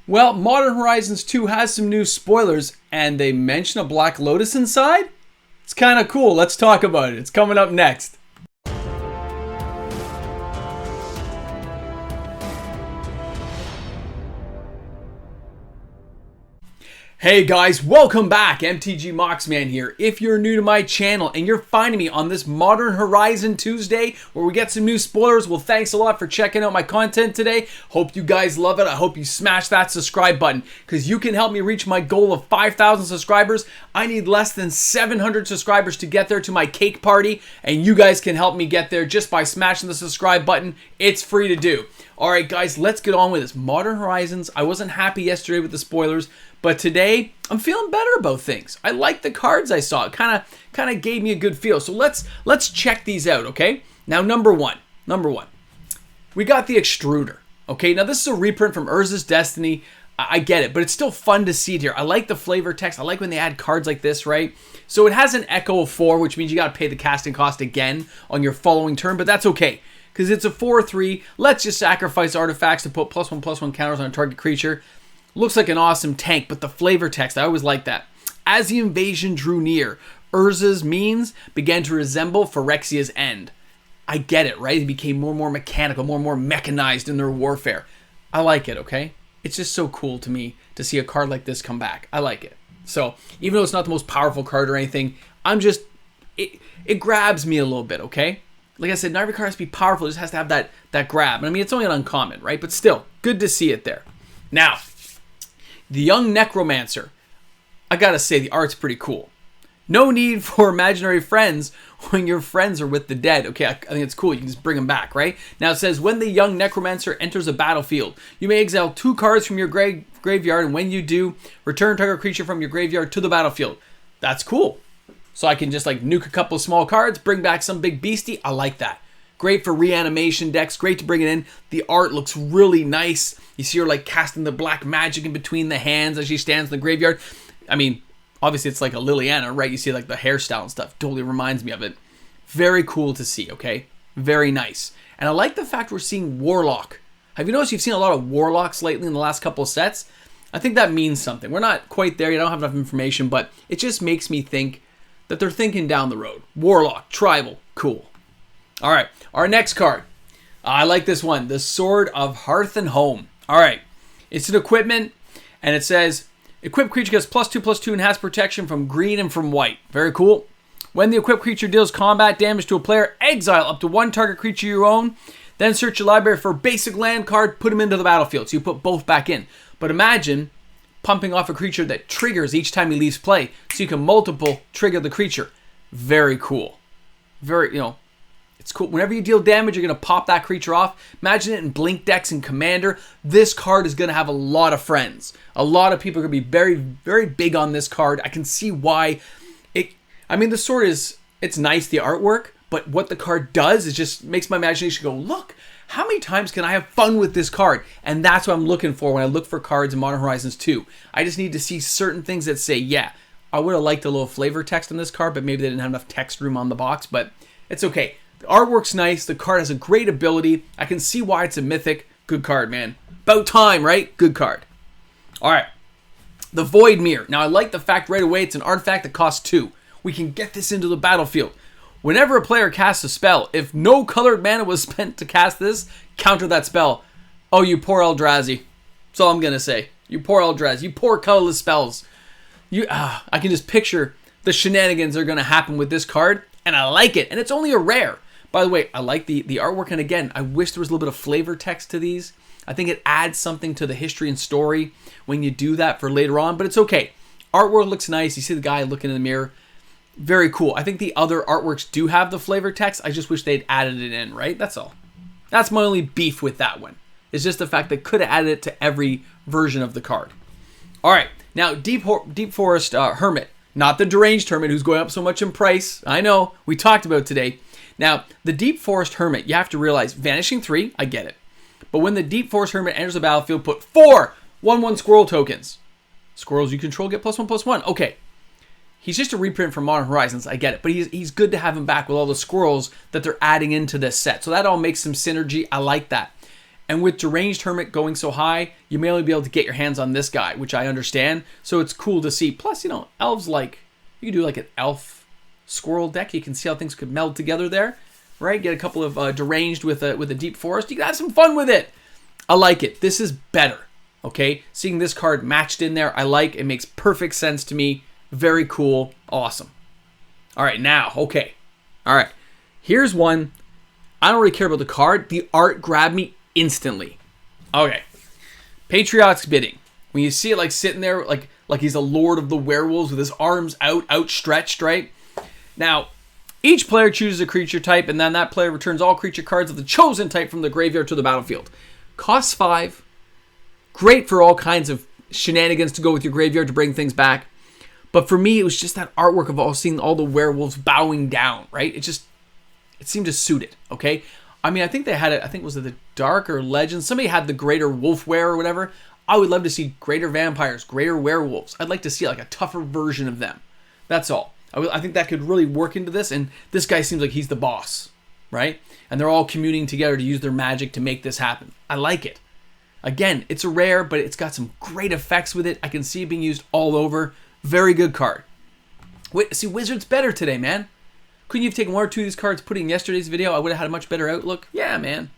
Well, Modern Horizons 2 has some new spoilers, and they mention a Black Lotus inside? It's kind of cool. Let's talk about it. It's coming up next. Hey guys, welcome back. MTG Moxman here. If you're new to my channel and you're finding me on this Modern Horizon Tuesday where we get some new spoilers, well, thanks a lot for checking out my content today. Hope you guys love it. I hope you smash that subscribe button because you can help me reach my goal of 5,000 subscribers. I need less than 700 subscribers to get there to my cake party, and you guys can help me get there just by smashing the subscribe button. It's free to do. Alright guys, let's get on with this. Modern Horizons, I wasn't happy yesterday with the spoilers, but today I'm feeling better about things. I like the cards I saw. It kind of gave me a good feel. So let's check these out, okay? Now number one. We got the Extruder. Okay, now this is a reprint from Urza's Destiny. I get it, but it's still fun to see it here. I like the flavor text. I like when they add cards like this, right? So it has an echo of 4, which means you got to pay the casting cost again on your following turn, but that's okay. Because it's a 4/3, let's just sacrifice artifacts to put +1/+1 counters on a target creature. Looks like an awesome tank, but the flavor text, I always like that. As the invasion drew near, Urza's means began to resemble Phyrexia's end. I get it, right? It became more and more mechanical, more and more mechanized in their warfare. I like it, okay? It's just so cool to me to see a card like this come back. I like it. So, even though it's not the most powerful card or anything, it grabs me a little bit, okay? Like I said, not every card has to be powerful. It just has to have that grab. And I mean, it's only an uncommon, right? But still, good to see it there. Now, the young Necromancer. I gotta say, the art's pretty cool. No need for imaginary friends when your friends are with the dead. Okay, I think it's cool. You can just bring them back, right? Now it says, when the young Necromancer enters a battlefield, you may exile 2 cards from your graveyard, and when you do, return target creature from your graveyard to the battlefield. That's cool. So I can just like nuke a couple of small cards, bring back some big beastie. I like that. Great for reanimation decks. Great to bring it in. The art looks really nice. You see her like casting the black magic in between the hands as she stands in the graveyard. I mean, obviously it's like a Liliana, right? You see like the hairstyle and stuff. Totally reminds me of it. Very cool to see, okay? Very nice. And I like the fact we're seeing Warlock. Have you noticed you've seen a lot of Warlocks lately in the last couple of sets? I think that means something. We're not quite there yet. I don't have enough information, but it just makes me think that they're thinking down the road. Warlock, tribal, cool. All right, our next card. I like this one, the Sword of Hearth and Home. All right, it's an equipment, and it says, equipped creature gets +2/+2 and has protection from green and from white. Very cool. When the equipped creature deals combat damage to a player, exile up to 1 target creature you own, then search your library for a basic land card, put them into the battlefield. So you put both back in. But imagine pumping off a creature that triggers each time he leaves play, so you can multiple trigger the creature. Very cool. Very, it's cool. Whenever you deal damage, you're going to pop that creature off. Imagine it in Blink decks and Commander. This card is going to have a lot of friends. A lot of people are going to be very, very big on this card. I can see why. The sword it's nice, the artwork, but what the card does is just makes my imagination go, look, how many times can I have fun with this card? And that's what I'm looking for when I look for cards in Modern Horizons 2. I just need to see certain things that say, yeah, I would have liked a little flavor text on this card, but maybe they didn't have enough text room on the box, but it's okay. The artwork's nice. The card has a great ability. I can see why it's a mythic. Good card, man. About time, right? Good card. All right. The Void Mirror. Now, I like the fact right away it's an artifact that costs 2. We can get this into the battlefield. Whenever a player casts a spell, if no colored mana was spent to cast this, counter that spell. Oh, you poor Eldrazi. That's all I'm going to say. You poor Eldrazi. You poor colorless spells. I can just picture the shenanigans that are going to happen with this card, and I like it. And it's only a rare. By the way, I like the artwork, and again, I wish there was a little bit of flavor text to these. I think it adds something to the history and story when you do that for later on, but it's okay. Artwork looks nice. You see the guy looking in the mirror. Very cool. I think the other artworks do have the flavor text. I just wish they'd added it in, right? That's all. That's my only beef with that one. It's just the fact they could have added it to every version of the card. All right. Now, Deep Forest Hermit. Not the Deranged Hermit who's going up so much in price. I know. We talked about it today. Now, the Deep Forest Hermit, you have to realize, Vanishing 3, I get it. But when the Deep Forest Hermit enters the battlefield, put 4 1/1 squirrel tokens. Squirrels you control get +1/+1. Okay. He's just a reprint from Modern Horizons, I get it. But he's good to have him back with all the squirrels that they're adding into this set. So that all makes some synergy. I like that. And with Deranged Hermit going so high, you may only be able to get your hands on this guy, which I understand. So it's cool to see. Plus, you know, elves like, you can do like an elf squirrel deck. You can see how things could meld together there, right? Get a couple of Deranged with a Deep Forest. You can have some fun with it. I like it. This is better, okay? Seeing this card matched in there, I like. It makes perfect sense to me. Very cool. Awesome. All right, now, okay. All right, here's one. I don't really care about the card. The art grabbed me instantly. Okay. Patriotic Bidding. When you see it like sitting there like he's a lord of the werewolves with his arms outstretched, right? Now, each player chooses a creature type, and then that player returns all creature cards of the chosen type from the graveyard to the battlefield. Costs 5. Great for all kinds of shenanigans to go with your graveyard to bring things back. But for me, it was just that artwork of seeing all the werewolves bowing down, right? It seemed to suit it, okay? I mean, I think they had it, I think was it the Dark or Legends? Somebody had the Greater Wolfware or whatever. I would love to see greater vampires, greater werewolves. I'd like to see like a tougher version of them. That's all. I think that could really work into this, and this guy seems like he's the boss, right? And they're all communing together to use their magic to make this happen. I like it. Again, it's a rare, but it's got some great effects with it. I can see it being used all over. Very good card. Wait, see, Wizard's better today, man. Couldn't you have taken 1 or 2 of these cards, put in yesterday's video? I would have had a much better outlook. Yeah, man.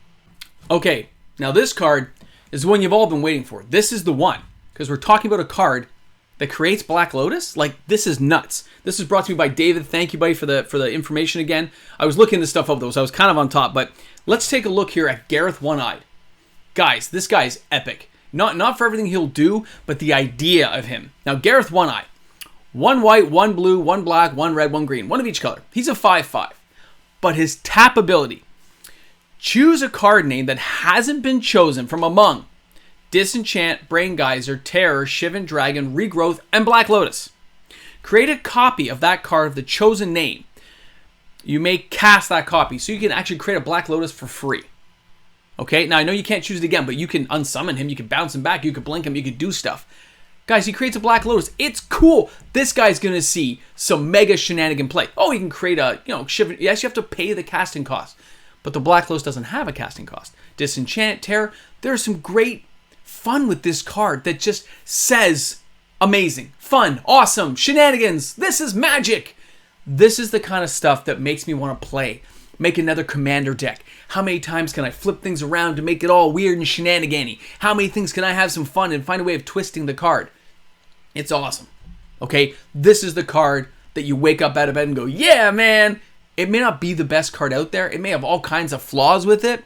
Okay, now this card is the one you've all been waiting for. This is the one, because we're talking about a card that creates Black Lotus. Like, this is nuts. This is brought to me by David. Thank you, buddy, for the information again. I was looking this stuff up, though, so I was kind of on top. But let's take a look here at Garth OneEye. Guys, this guy's epic. Not for everything he'll do, but the idea of him. Now, Garth OneEye. 1 white, 1 blue, 1 black, 1 red, 1 green. 1 of each color. He's a 5/5. But his tap ability. Choose a card name that hasn't been chosen from among Disenchant, Brain Geyser, Terror, Shivan Dragon, Regrowth, and Black Lotus. Create a copy of that card of the chosen name. You may cast that copy, so you can actually create a Black Lotus for free. Okay, now I know you can't choose it again, but you can unsummon him, you can bounce him back, you can blink him, you can do stuff. Guys, he creates a Black Lotus. It's cool. This guy's going to see some mega shenanigan play. Oh, he can create a, Shivan. Yes, you have to pay the casting cost, but the Black Lotus doesn't have a casting cost. Disenchant, Terror, there's some great fun with this card that just says amazing, fun, awesome, shenanigans. This is magic. This is the kind of stuff that makes me want to play. Make another commander deck. How many times can I flip things around to make it all weird and shenanigan-y? How many things can I have some fun and find a way of twisting the card? It's awesome. Okay, this is the card that you wake up out of bed and go, yeah, man. It may not be the best card out there. It may have all kinds of flaws with it.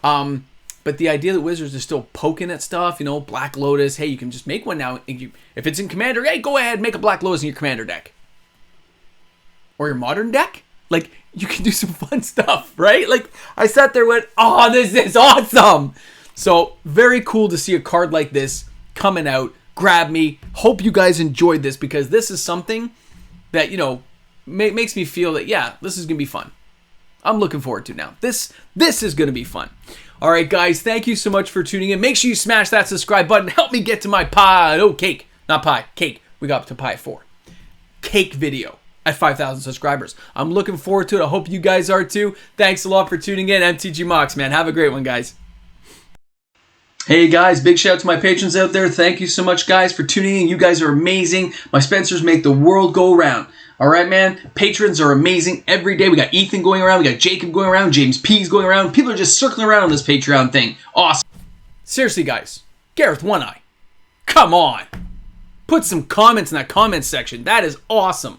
But the idea that Wizards is still poking at stuff, Black Lotus, hey, you can just make one now. If it's in Commander, hey, go ahead, make a Black Lotus in your Commander deck. Or your Modern deck. Like, you can do some fun stuff, right? Like, I sat there and went, oh, this is awesome. So, very cool to see a card like this coming out. Grab me. Hope you guys enjoyed this, because this is something that, makes me feel that, yeah, this is going to be fun. I'm looking forward to it now. This is going to be fun. All right, guys, thank you so much for tuning in. Make sure you smash that subscribe button. Help me get to my pie. Oh, cake. Not pie. Cake. We got up to pie 4. Cake video at 5,000 subscribers. I'm looking forward to it. I hope you guys are too. Thanks a lot for tuning in. MTG Mox, man. Have a great one, guys. Hey guys, big shout out to my patrons out there. Thank you so much, guys, for tuning in. You guys are amazing. My Spencers make the world go round. All right, man. Patrons are amazing every day. We got Ethan going around. We got Jacob going around. James P's going around. People are just circling around on this Patreon thing. Awesome. Seriously, guys. Garth OneEye. Come on. Put some comments in that comment section. That is awesome.